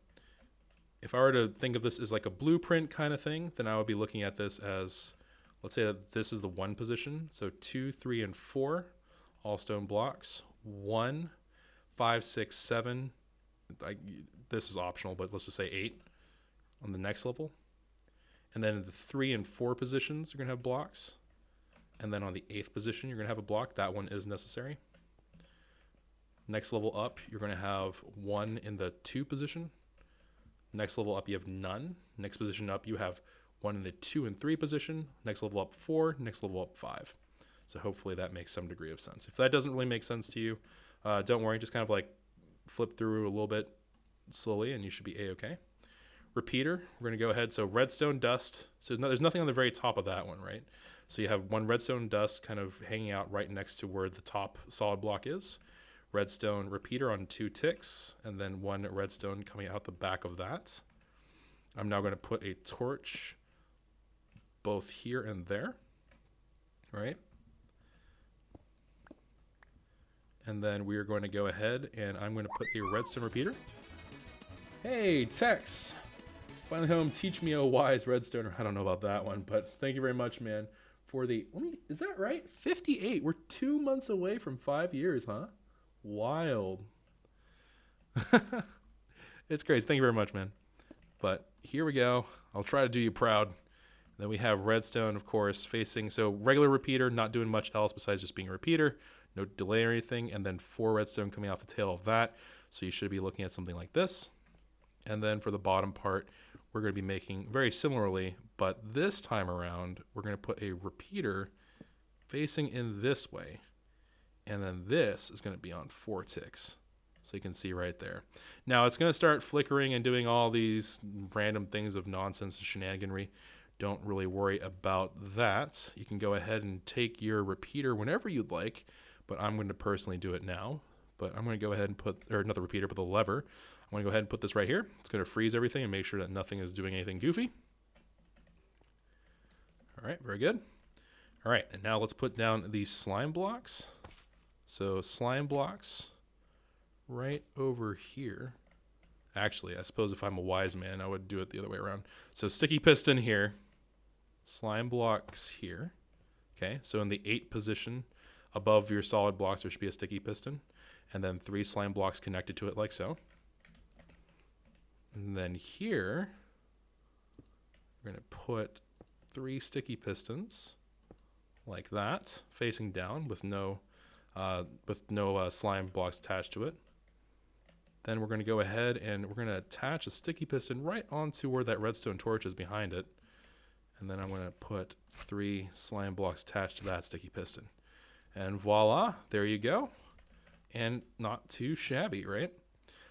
if I were to think of this as like a blueprint kind of thing, then I would be looking at this as, let's say that this is the 1 position. So 2, 3, and 4, all stone blocks. 1, 5, 6, 7. This is optional, but let's just say 8 on the next level. And then the 3 and 4 positions are going to have blocks. And then on the 8th position, you're going to have a block. That one is necessary. Next level up, you're going to have 1 in the 2 position. Next level up, you have none. Next position up, you have 1 in the 2 and 3 position. Next level up, 4. Next level up, 5. So hopefully that makes some degree of sense. If that doesn't really make sense to you, don't worry. Just kind of like flip through a little bit slowly and you should be A-okay. Repeater, we're going to go ahead. So redstone dust. So there's nothing on the very top of that one, right? So you have 1 redstone dust kind of hanging out right next to where the top solid block is. Redstone repeater on 2 ticks, and then 1 redstone coming out the back of that. I'm now going to put a torch both here and there, right? And then we are going to go ahead and I'm going to put a redstone repeater. Hey, Tex! Finally home, teach me a wise redstoner. I don't know about that one, but thank you very much, man, for the, is that right? 58. We're 2 months away from 5 years, huh? Wild. It's crazy. Thank you very much, man. But here we go. I'll try to do you proud. Then we have redstone, of course, facing, so regular repeater, not doing much else besides just being a repeater. No delay or anything. And then 4 redstone coming off the tail of that. So you should be looking at something like this. And then for the bottom part, we're going to be making very similarly, but this time around, we're going to put a repeater facing in this way. And then this is going to be on 4 ticks. So you can see right there. Now it's going to start flickering and doing all these random things of nonsense and shenaniganry. Don't really worry about that. You can go ahead and take your repeater whenever you'd like, but I'm going to personally do it now. But I'm going to go ahead and put, or not the repeater, but the lever. I'm going to go ahead and put this right here. It's going to freeze everything and make sure that nothing is doing anything goofy. All right, very good. All right, and now let's put down these slime blocks. So slime blocks right over here. Actually, I suppose if I'm a wise man, I would do it the other way around. So sticky piston here, slime blocks here. Okay, so in the 8th position above your solid blocks, there should be a sticky piston. And then 3 slime blocks connected to it like so. And then here, we're going to put 3 sticky pistons like that, facing down with no slime blocks attached to it. Then we're going to go ahead and we're going to attach a sticky piston right onto where that redstone torch is behind it. And then I'm going to put 3 slime blocks attached to that sticky piston. And voila, there you go. And not too shabby, right?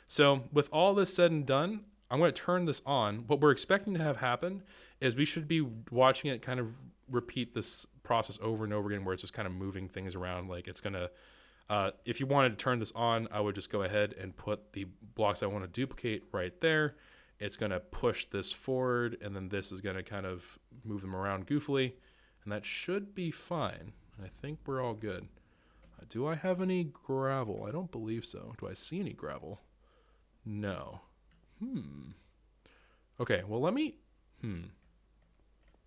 So with all this said and done, I'm going to turn this on. What we're expecting to have happen is we should be watching it kind of repeat this process over and over again, where it's just kind of moving things around. Like it's going to, if you wanted to turn this on, I would just go ahead and put the blocks I want to duplicate right there. It's going to push this forward, and then this is going to kind of move them around goofily, and that should be fine. I think we're all good. Do I have any gravel? I don't believe so. Do I see any gravel? No. Okay, well let me,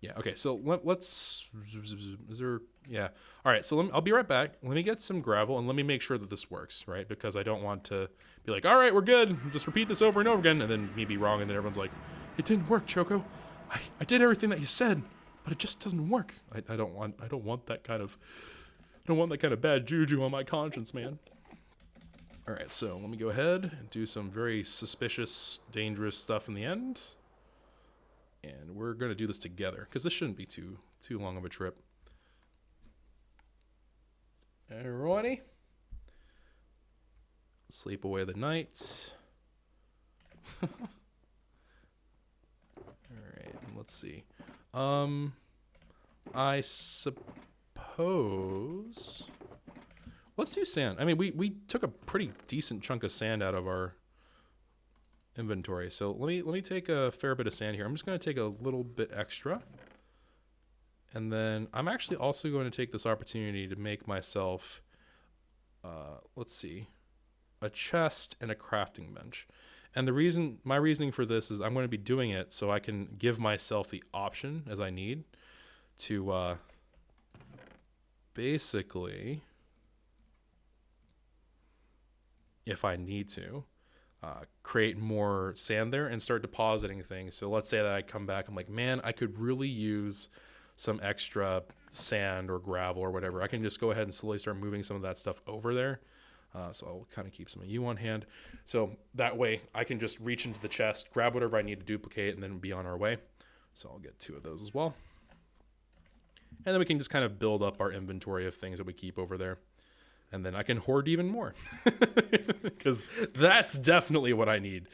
Yeah. Okay. So let's. Is there? Yeah. All right. So I'll be right back. Let me get some gravel and let me make sure that this works, right? Because I don't want to be like, all right, we're good. Just repeat this over and over again, and then me be wrong, and then everyone's like, it didn't work, Choco. I did everything that you said, but it just doesn't work. I don't want that kind of bad juju on my conscience, man. All right. So let me go ahead and do some very suspicious, dangerous stuff in the end. And we're going to do this together because this shouldn't be too long of a trip. Alrighty. Sleep away the night. Alright, let's see. I suppose... Let's do sand. I mean, we took a pretty decent chunk of sand out of our inventory. So let me take a fair bit of sand here. I'm just going to take a little bit extra. And then I'm actually also going to take this opportunity to make myself, let's see, a chest and a crafting bench. And my reasoning for this is I'm going to be doing it so I can give myself the option as I need to basically, if I need to, create more sand there and start depositing things. So let's say that I come back, I'm like, man, I could really use some extra sand or gravel or whatever. I can just go ahead and slowly start moving some of that stuff over there. So I'll kind of keep some of you on hand. So that way I can just reach into the chest, grab whatever I need to duplicate, and then be on our way. So I'll get 2 of those as well. And then we can just kind of build up our inventory of things that we keep over there. And then I can hoard even more. Because that's definitely what I need.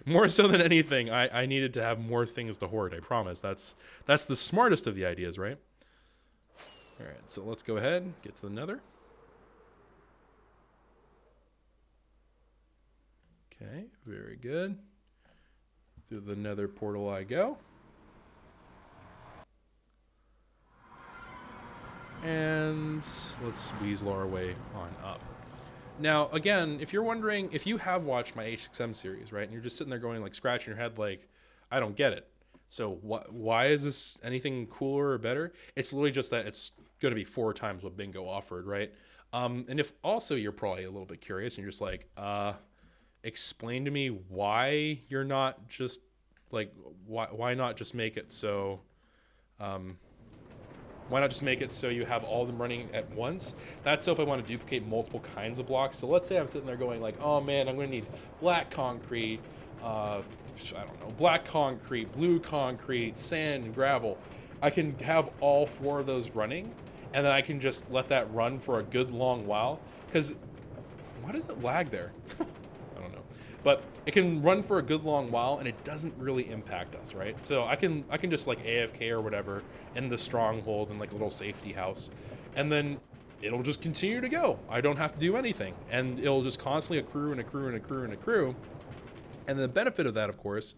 More so than anything, I needed to have more things to hoard, I promise. That's the smartest of the ideas, right? All right, so let's go ahead and get to the nether. Okay, very good. Through the nether portal I go. And let's weasel our way on up. Now, again, if you're wondering, if you have watched my HXM series, right, and you're just sitting there going, like, scratching your head, like, I don't get it. So why is this anything cooler or better? It's literally just that it's going to be 4 times what Bingo offered, right? And if also you're probably a little bit curious and you're just like, explain to me why you're not just, like, why not just make it so... Why not just make it so you have all of them running at once? That's so if I want to duplicate multiple kinds of blocks. So let's say I'm sitting there going like, oh man, I'm going to need black concrete, I don't know, black concrete, blue concrete, sand, and gravel. I can have all 4 of those running, and then I can just let that run for a good long while. Because, why does it lag there? I don't know. But it can run for a good long while, and it doesn't really impact us, right? So I can just like AFK or whatever in the stronghold in like a little safety house, and then it'll just continue to go. I don't have to do anything, and it'll just constantly accrue and accrue and accrue and accrue. And the benefit of that, of course,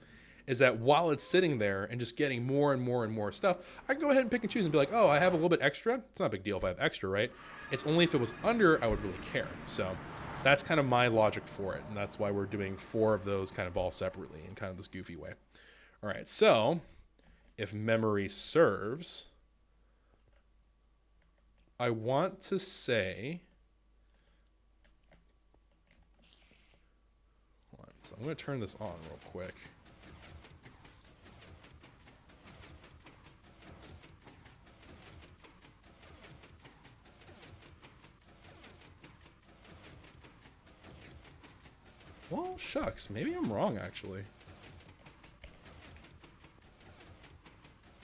is that while it's sitting there and just getting more and more and more stuff, I can go ahead and pick and choose and be like, oh, I have a little bit extra. It's not a big deal if I have extra, right? It's only if it was under, I would really care. So that's kind of my logic for it, and that's why we're doing 4 of those kind of all separately in kind of this goofy way. All right, so if memory serves, I want to say, hold on, so I'm going to turn this on real quick. Well, shucks, maybe I'm wrong, actually.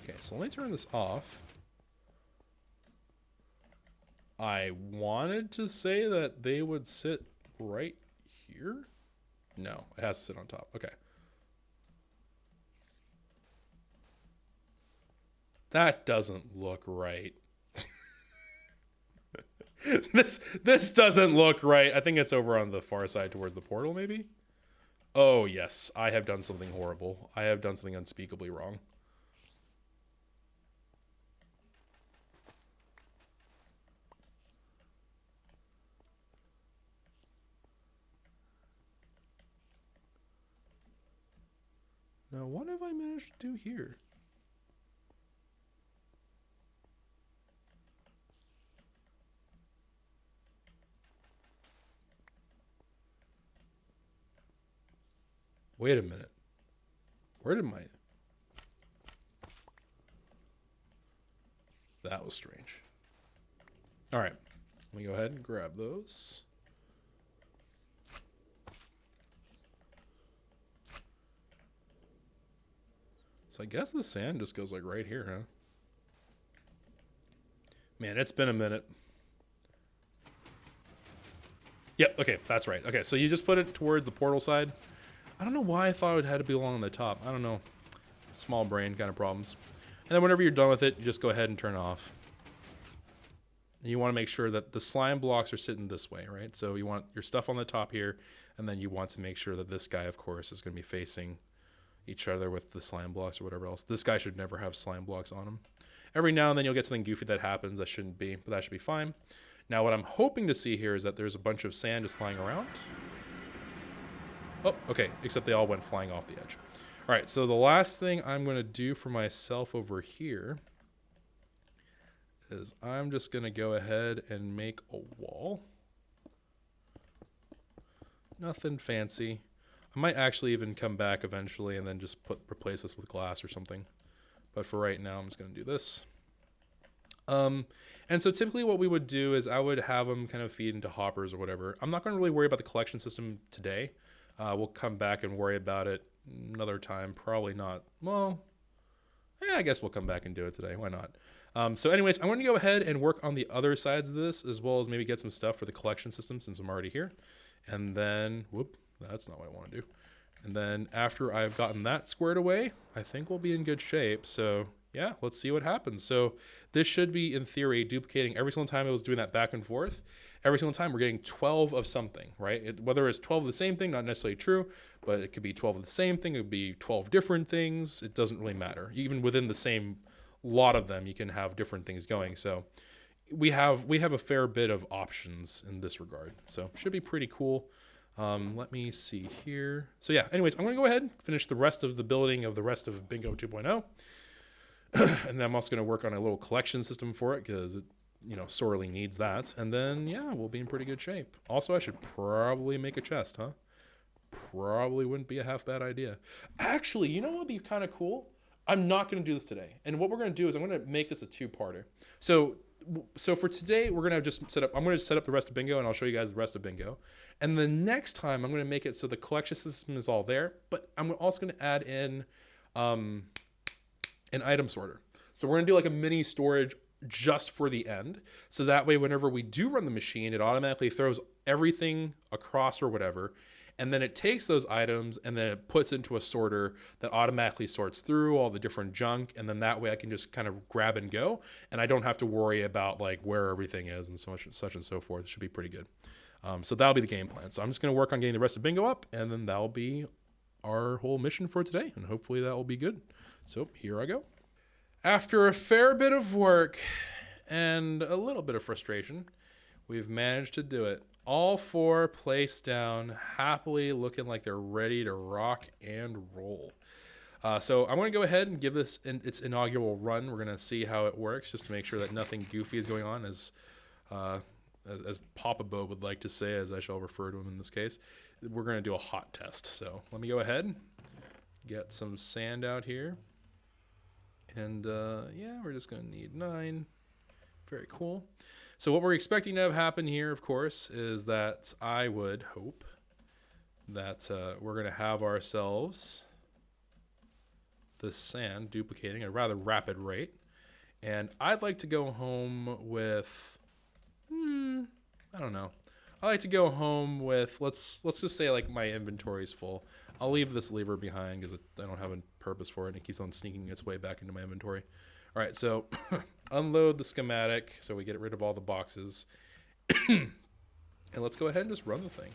Okay, so let me turn this off. I wanted to say that they would sit right here. No, it has to sit on top. Okay. That doesn't look right. This doesn't look right. I think it's over on the far side towards the portal, maybe? Oh, yes. I have done something horrible. I have done something unspeakably wrong. Now, what have I managed to do here? Wait a minute. Where did my... That was strange. All right. Let me go ahead and grab those. So I guess the sand just goes like right here, huh? Man, it's been a minute. Yep, okay, that's right. Okay, so you just put it towards the portal side. I don't know why I thought it had to be along the top. I don't know. Small brain kind of problems. And then whenever you're done with it, you just go ahead and turn it off. And you want to make sure that the slime blocks are sitting this way, right? So you want your stuff on the top here, and then you want to make sure that this guy, of course, is going to be facing each other with the slime blocks or whatever else. This guy should never have slime blocks on him. Every now and then you'll get something goofy that happens. That shouldn't be, but that should be fine. Now what I'm hoping to see here is that there's a bunch of sand just lying around. Oh, okay, except they all went flying off the edge. All right, so the last thing I'm going to do for myself over here is I'm just going to go ahead and make a wall. Nothing fancy. I might actually even come back eventually and then just replace this with glass or something. But for right now, I'm just going to do this. And so typically what we would do is I would have them kind of feed into hoppers or whatever. I'm not going to really worry about the collection system today. We'll come back and worry about it another time. Probably not. Well, yeah, I guess we'll come back and do it today. Why not? So anyways, I'm going to go ahead and work on the other sides of this, as well as maybe get some stuff for the collection system since I'm already here. And then, whoop, that's not what I want to do. And then after I've gotten that squared away, I think we'll be in good shape. So yeah, let's see what happens. So this should be, in theory, duplicating every single time it was doing that back and forth. Every single time we're getting 12 of something, right? Whether it's 12 of the same thing, not necessarily true, but it could be 12 of the same thing. It could be 12 different things. It doesn't really matter. Even within the same lot of them, you can have different things going. So we have a fair bit of options in this regard. So should be pretty cool. Let me see here. So yeah, anyways, I'm going to go ahead and finish the rest of the building of the rest of Bingo 2.0. And then I'm also going to work on a little collection system for it because it, sorely needs that. And then, yeah, we'll be in pretty good shape. Also, I should probably make a chest, huh? Probably wouldn't be a half bad idea. Actually, you know what would be kind of cool? I'm not going to do this today. And what we're going to do is I'm going to make this a two-parter. So for today, we're going to just I'm going to set up the rest of Bingo, and I'll show you guys the rest of Bingo. And the next time, I'm going to make it so the collection system is all there. But I'm also going to add in an item sorter. So we're going to do like a mini storage just for the end. So that way, whenever we do run the machine, it automatically throws everything across or whatever. And then it takes those items and then it puts into a sorter that automatically sorts through all the different junk. And then that way I can just kind of grab and go. And I don't have to worry about like where everything is and so much, such and so forth. It should be pretty good. So that'll be the game plan. So I'm just going to work on getting the rest of Bingo up, and then that'll be our whole mission for today. And hopefully that will be good. So here I go. After a fair bit of work and a little bit of frustration, we've managed to do it. All four placed down, happily looking like they're ready to rock and roll. So I'm going to go ahead and give this its inaugural run. We're going to see how it works, just to make sure that nothing goofy is going on, as Papa Bo would like to say, as I shall refer to him in this case. We're going to do a hot test. So let me go ahead, get some sand out here. And yeah, we're just going to need 9. Very cool. So what we're expecting to have happen here, of course, is that I would hope that we're going to have ourselves the sand duplicating at a rather rapid rate. And I'd like to go home with, I don't know. I like to go home with, let's just say like my inventory is full. I'll leave this lever behind because I don't have a purpose for it, and it keeps on sneaking its way back into my inventory. All right, so unload the schematic so we get rid of all the boxes. And let's go ahead and just run the thing.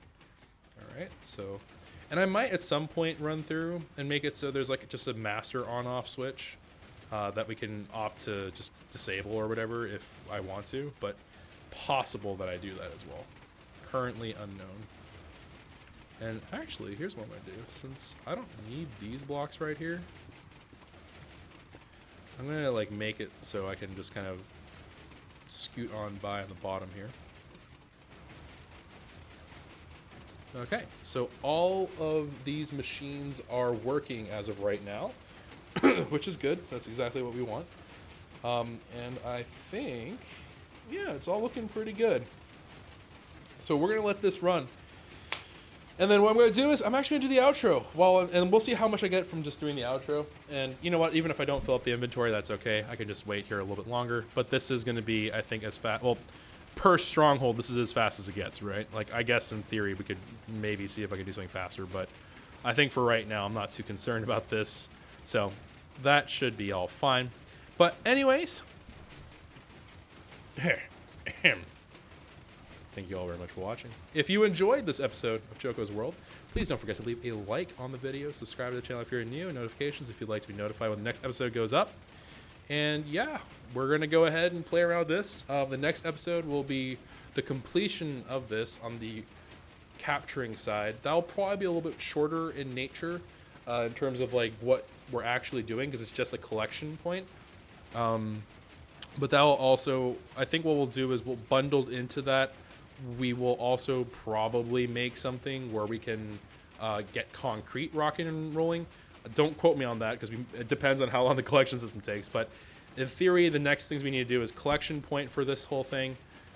All right, so, and I might at some point run through and make it so there's like just a master on-off switch that we can opt to just disable or whatever if I want to, but possible that I do that as well. Currently unknown. And actually, here's what I'm going to do. Since I don't need these blocks right here, I'm going to like make it so I can just kind of scoot on by on the bottom here. Okay, so all of these machines are working as of right now, which is good. That's exactly what we want. And I think, yeah, it's all looking pretty good. So we're going to let this run. And then what I'm going to do is I'm actually going to do the outro. And we'll see how much I get from just doing the outro. And you know what? Even if I don't fill up the inventory, that's okay. I can just wait here a little bit longer. But this is going to be, I think, as fast. Well, per stronghold, this is as fast as it gets, right? Like, I guess in theory, we could maybe see if I could do something faster. But I think for right now, I'm not too concerned about this. So that should be all fine. But anyways, thank you all very much for watching. If you enjoyed this episode of Choco's World, please don't forget to leave a like on the video, subscribe to the channel if you're new, and notifications if you'd like to be notified when the next episode goes up. And yeah, we're going to go ahead and play around with this. The next episode will be the completion of this on the capturing side. That'll probably be a little bit shorter in nature in terms of like what we're actually doing, because it's just a collection point. But that'll also, I think what we'll do is we'll bundle into that. We will also probably make something where we can get concrete rocking and rolling. Don't quote me on that, because it depends on how long the collection system takes. But in theory, the next things we need to do is collection point for this whole thing.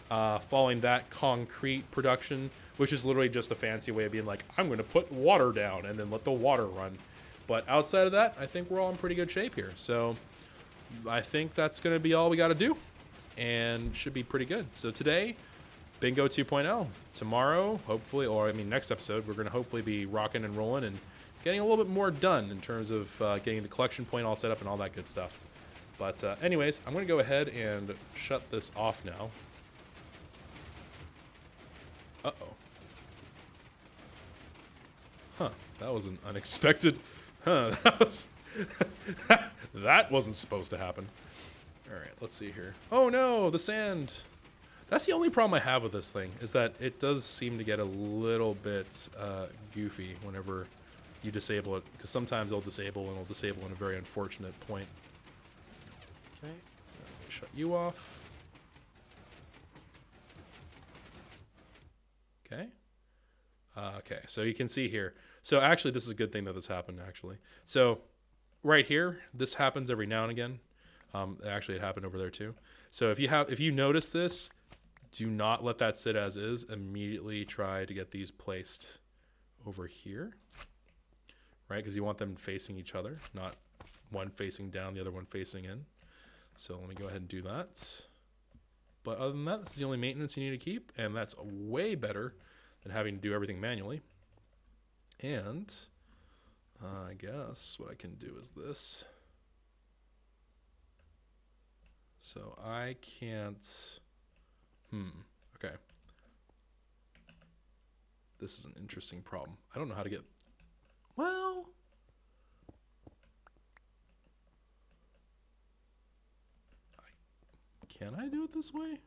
Following that, concrete production, which is literally just a fancy way of being like, I'm going to put water down and then let the water run. But outside of that, I think we're all in pretty good shape here. So I think that's going to be all we got to do, and should be pretty good. So today, Bingo 2.0. Tomorrow, hopefully, or I mean next episode, we're going to hopefully be rocking and rolling and getting a little bit more done in terms of getting the collection point all set up and all that good stuff. But anyways, I'm going to go ahead and shut this off now. Uh-oh. Huh, that was an unexpected... Huh, that was... That wasn't supposed to happen. Alright, let's see here. Oh no, the sand. That's the only problem I have with this thing, is that it does seem to get a little bit goofy whenever you disable it, because sometimes it'll disable, and it'll disable in a very unfortunate point. Okay, let me shut you off. Okay. Okay, so you can see here. So actually, this is a good thing that this happened, actually. So right here, this happens every now and again. Actually, it happened over there too. So if you notice this, do not let that sit as is. Immediately try to get these placed over here, right? Because you want them facing each other, not one facing down, the other one facing in. So let me go ahead and do that. But other than that, this is the only maintenance you need to keep, and that's way better than having to do everything manually. And I guess what I can do is this. So I can't... Okay. This is an interesting problem. I don't know how to get... Well... Can I do it this way?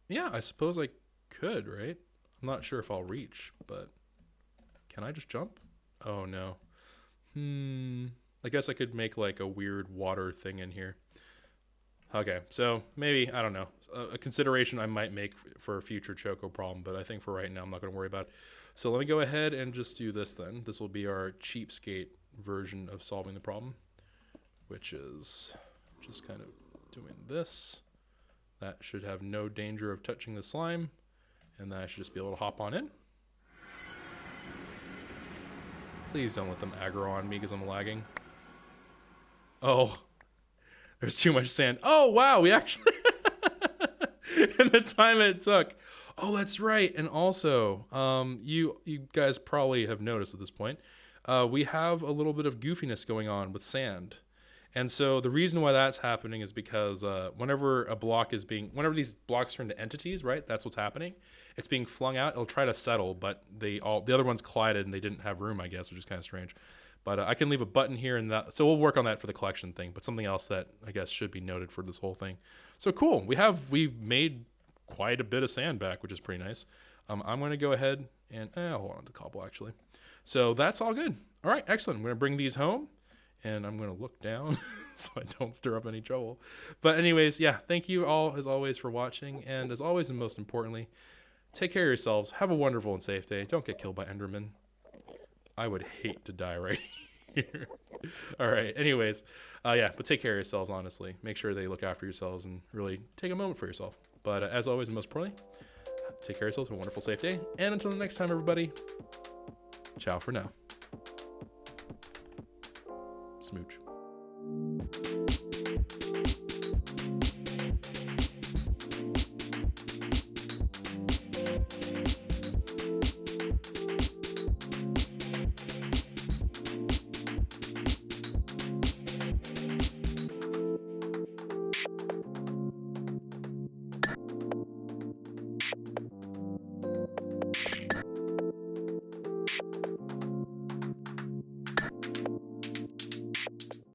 Yeah, I suppose I could, right? I'm not sure if I'll reach, but... Can I just jump? Oh, no. I guess I could make like a weird water thing in here. Okay, so maybe, I don't know, a consideration I might make for a future Choco problem, but I think for right now I'm not going to worry about it. So let me go ahead and just do this then. This will be our cheapskate version of solving the problem, which is just kind of doing this. That should have no danger of touching the slime, and then I should just be able to hop on in. Please don't let them aggro on me because I'm lagging. Oh, there's too much sand. Oh, wow, we actually... and the time it took. Oh, that's right. And also, you guys probably have noticed at this point, we have a little bit of goofiness going on with sand. And so the reason why that's happening is because whenever these blocks turn to entities, right, that's what's happening. It's being flung out. It'll try to settle, but the other ones collided and they didn't have room, I guess, which is kind of strange. But I can leave a button here, and that, so we'll work on that for the collection thing. But something else that I guess should be noted for this whole thing. So cool. We've made quite a bit of sand back, which is pretty nice. I'm going to go ahead and hold on to cobble actually. So that's all good. All right, excellent. I'm going to bring these home, and I'm going to look down so I don't stir up any trouble. But anyways, yeah, thank you all as always for watching, and as always, and most importantly, take care of yourselves. Have a wonderful and safe day. Don't get killed by Enderman. I would hate to die right here. All right. Anyways, yeah, but take care of yourselves, honestly. Make sure they look after yourselves and really take a moment for yourself. But as always, and most importantly, take care of yourselves. Have a wonderful, safe day. And until the next time, everybody, ciao for now. Smooch.